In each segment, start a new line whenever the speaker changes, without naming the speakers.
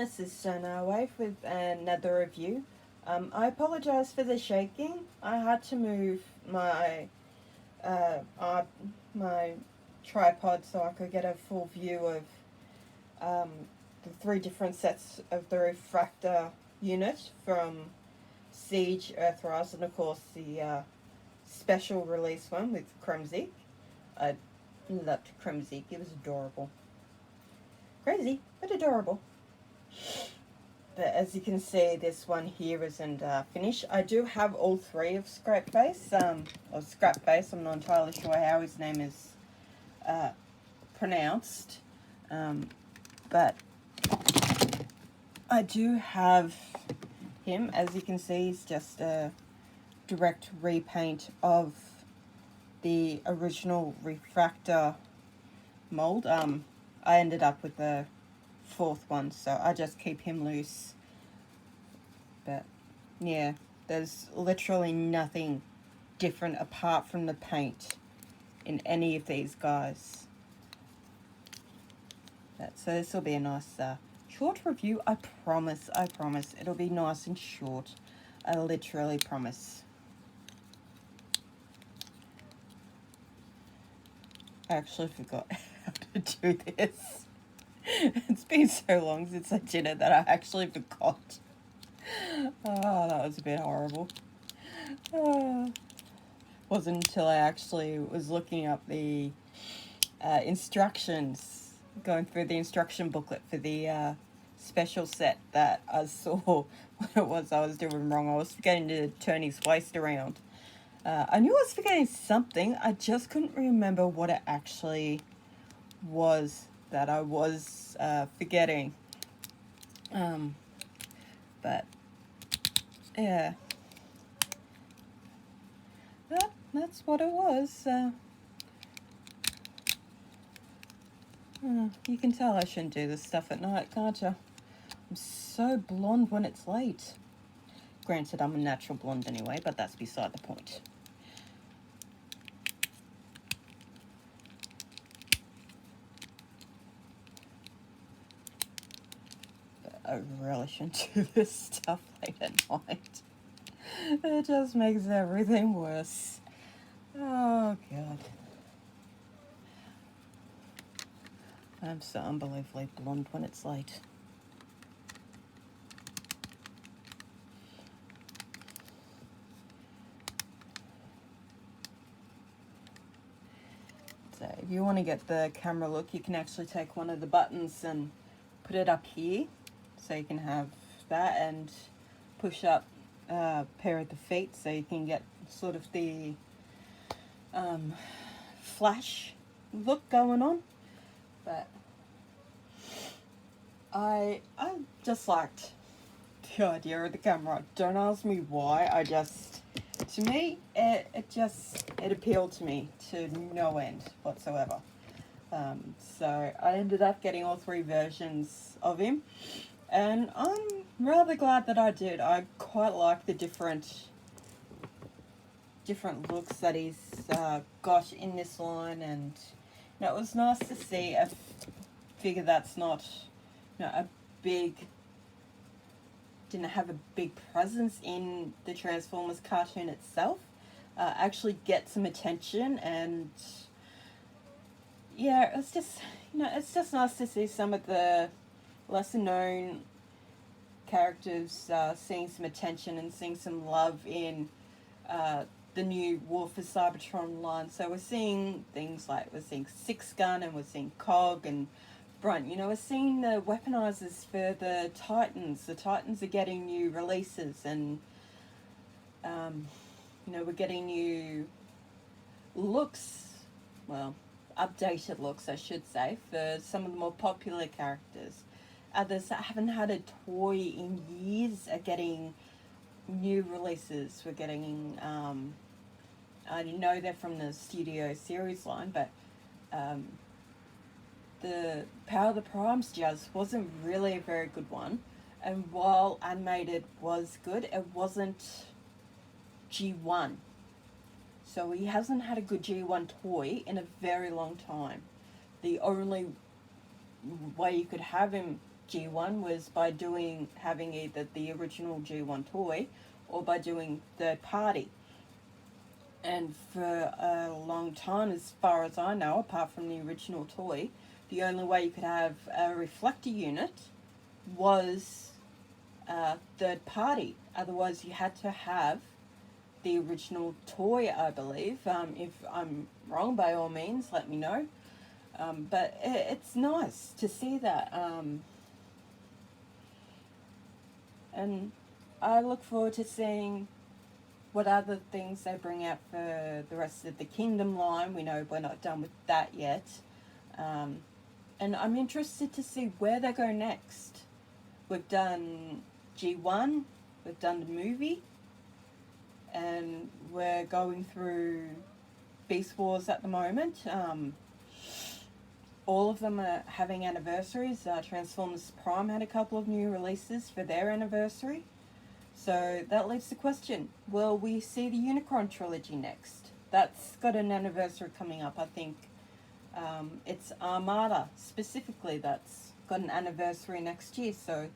this is Sona Wave with another review. I apologise for the shaking. I had to move uh, my tripod so I could get a full view of um, the three different sets of the refractor unit from Siege, Earthrise, and of course the special release one with Kremzik. I loved Kremzik. It was adorable. Crazy, but adorable. But as you can see, this one here isn't finished. I do have all three of Scrapface, or Scrapface. I'm not entirely sure how his name is pronounced, but I do have him. As you can see, he's just a direct repaint of the original refractor mold. I ended up with the fourth one, so I just keep him loose. But yeah, there's literally nothing different apart from the paint in any of these guys. So this will be a nice short review. I promise it'll be nice and short. I literally promise. I actually forgot how to do this. It's been so long since I did it that I actually forgot. Oh, that was a bit horrible. Wasn't until I actually was looking up the instructions, going through the instruction booklet for the special set, that I saw what it was I was doing wrong. I was forgetting to turn his waist around. I knew I was forgetting something. I just couldn't remember what it actually was that I was forgetting. But yeah, that's what it was. You can tell I shouldn't do this stuff at night, can't you? I'm so blonde when it's late. Granted, I'm a natural blonde anyway, but that's beside the point. I really shouldn't do this stuff late at night. It just makes everything worse. Oh, God. I'm so unbelievably blonde when it's late. So if you want to get the camera look, you can actually take one of the buttons and put it up here. So you can have that, and push up a pair of the feet so you can get sort of the flash look going on. But I just liked the idea of the camera. Don't ask me why. To me, it appealed to me to no end whatsoever. So I ended up getting all three versions of him, and I'm rather glad that I did. I quite like the different looks that he's got in this line, and it was nice to see a figure that's not a big, didn't have a big presence in the Transformers cartoon itself, actually get some attention. And yeah, it's just it's just nice to see some of the lesser known characters seeing some attention and seeing some love in the new War for Cybertron line. So we're seeing things like, we're seeing Six Gun, and we're seeing Cog and Brunt. We're seeing the weaponizers for the Titans. The Titans are getting new releases, and we're getting new looks, well, updated looks I should say, for some of the more popular characters. Others that haven't had a toy in years are getting new releases. We're getting, I know they're from the Studio Series line, but the Power of the Primes just wasn't really a very good one. And while animated was good, it wasn't G1. So he hasn't had a good G1 toy in a very long time. The only way you could have him G1 was by having either the original G1 toy or by doing third party. And for a long time, as far as I know, apart from the original toy, the only way you could have a reflector unit was third party. Otherwise, you had to have the original toy, I believe. If I'm wrong, by all means, let me know. But it's nice to see that. And I look forward to seeing what other things they bring out for the rest of the Kingdom line. We know we're not done with that yet. And I'm interested to see where they go next. We've done G1, we've done the movie, and we're going through Beast Wars at the moment. All of them are having anniversaries. Transformers Prime had a couple of new releases for their anniversary. So that leaves the question, will we see the Unicron trilogy next? That's got an anniversary coming up, I think. It's Armada, specifically, that's got an anniversary next year. So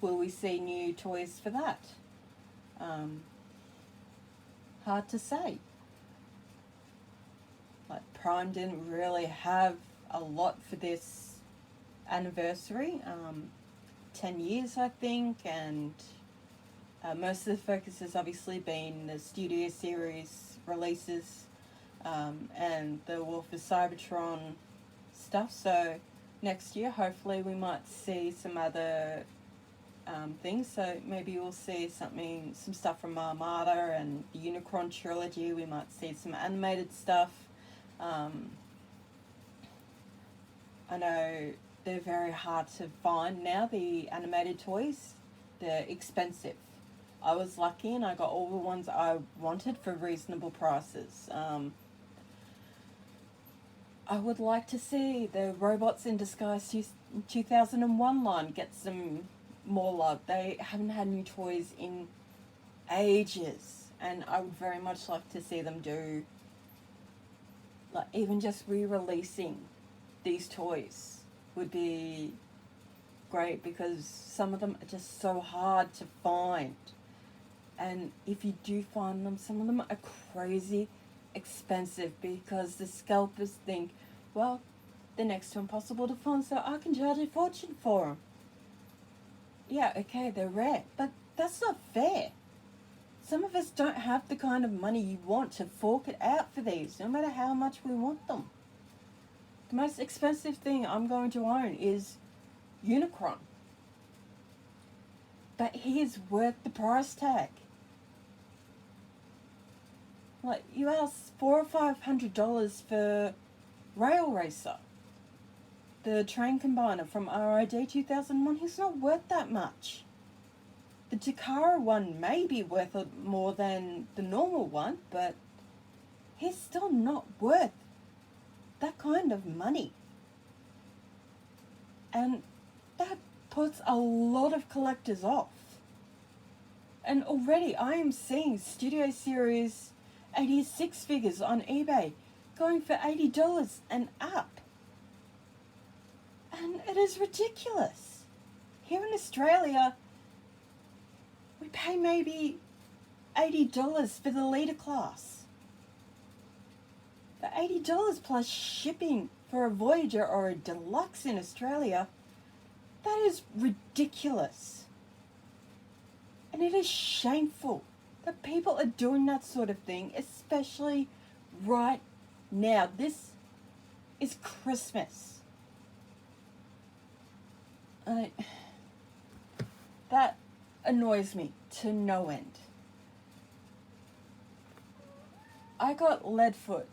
will we see new toys for that? Hard to say. Like, Prime didn't really have a lot for this anniversary. 10 years, I think, and most of the focus has obviously been the Studio Series releases and the War for Cybertron stuff. So next year, hopefully, we might see some other things. So maybe we'll see some stuff from Armada and the Unicron trilogy. We might see some animated stuff. I know they're very hard to find now, the animated toys. They're expensive. I was lucky and I got all the ones I wanted for reasonable prices. I would like to see the Robots in Disguise 2001 line get some more love. They haven't had new toys in ages, and I would very much like to see them do, like, even just re-releasing these toys would be great, because some of them are just so hard to find. And if you do find them, some of them are crazy expensive, because the scalpers think, well, they're next to impossible to find, so I can charge a fortune for them. Yeah, okay, they're rare, but that's not fair. Some of us don't have the kind of money you want to fork it out for these, no matter how much we want them. The most expensive thing I'm going to own is Unicron. But he is worth the price tag. Like, you ask $400 or $500 for Rail Racer, the train combiner from RID 2001. He's not worth that much. The Takara one may be worth more than the normal one, but he's still not worth that kind of money. And that puts a lot of collectors off. And already I am seeing Studio Series 86 figures on eBay going for $80 and up. And it is ridiculous. Here in Australia, we pay maybe $80 for the leader class. For $80 plus shipping for a Voyager or a Deluxe in Australia, that is ridiculous. And it is shameful that people are doing that sort of thing, especially right now. This is Christmas. That annoys me to no end. I got Leadfoot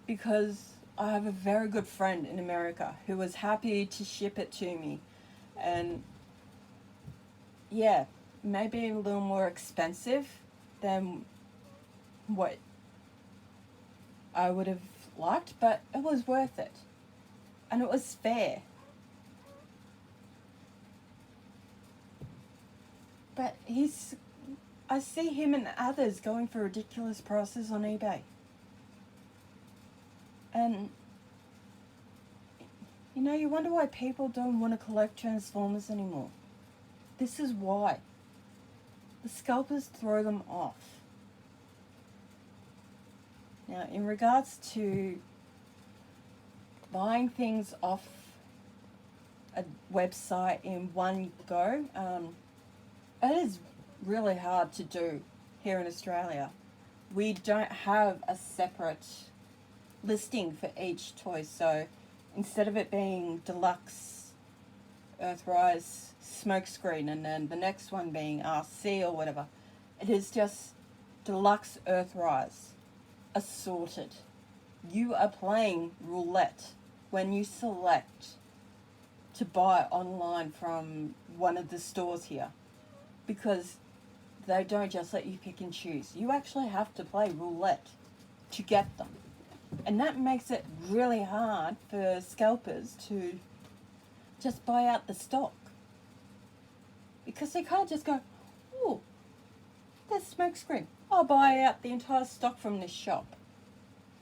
because I have a very good friend in America who was happy to ship it to me. And yeah, maybe a little more expensive than what I would have liked, but it was worth it. And it was fair. But I see him and others going for ridiculous prices on eBay. And You know, you wonder why people don't want to collect Transformers anymore. This is why. The scalpers throw them off. Now, in regards to buying things off a website in one go, it is really hard to do here in Australia. We don't have a separate listing for each toy, so instead of it being deluxe Earthrise Smokescreen and then the next one being RC or whatever, it is just deluxe Earthrise assorted. You are playing roulette when you select to buy online from one of the stores here, because they don't just let you pick and choose. You actually have to play roulette to get them. And that makes it really hard for scalpers to just buy out the stock. Because they can't just go, oh, there's Smokescreen. I'll buy out the entire stock from this shop.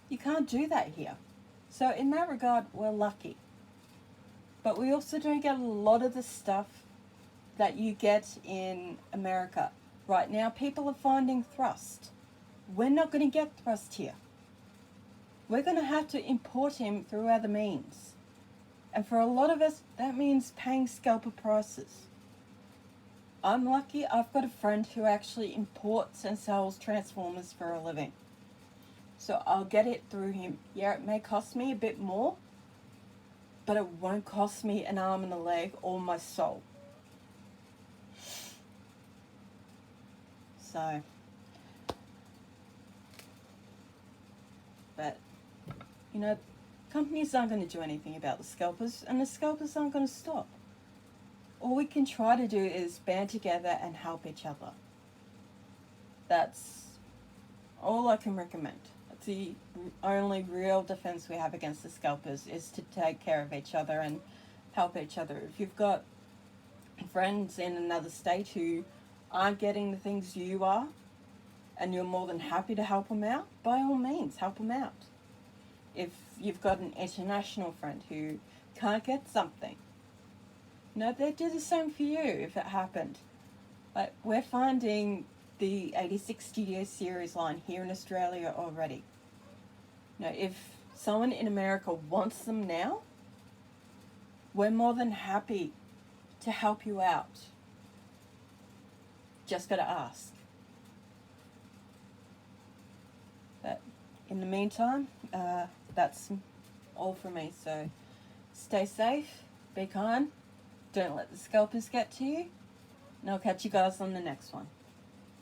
You can't do that here. So in that regard, we're lucky. But we also don't get a lot of the stuff that you get in America. Right now, people are finding Thrust. We're not going to get Thrust here. We're going to have to import him through other means. And for a lot of us, that means paying scalper prices. I'm lucky I've got a friend who actually imports and sells Transformers for a living. So I'll get it through him. Yeah, it may cost me a bit more, but it won't cost me an arm and a leg or my soul. So, but, you know, companies aren't going to do anything about the scalpers, and the scalpers aren't going to stop. All we can try to do is band together and help each other. That's all I can recommend. It's the only real defense we have against the scalpers is to take care of each other and help each other. If you've got friends in another state who aren't getting the things you are, and you're more than happy to help them out, by all means, help them out. If you've got an international friend who can't get something, you know, they'd do the same for you if it happened. Like, we're finding the 86 Studio Series line here in Australia already. You know, if someone in America wants them now, we're more than happy to help you out. Just gotta ask. But in the meantime, that's all from me. So stay safe, be kind, don't let the scalpers get to you, and I'll catch you guys on the next one.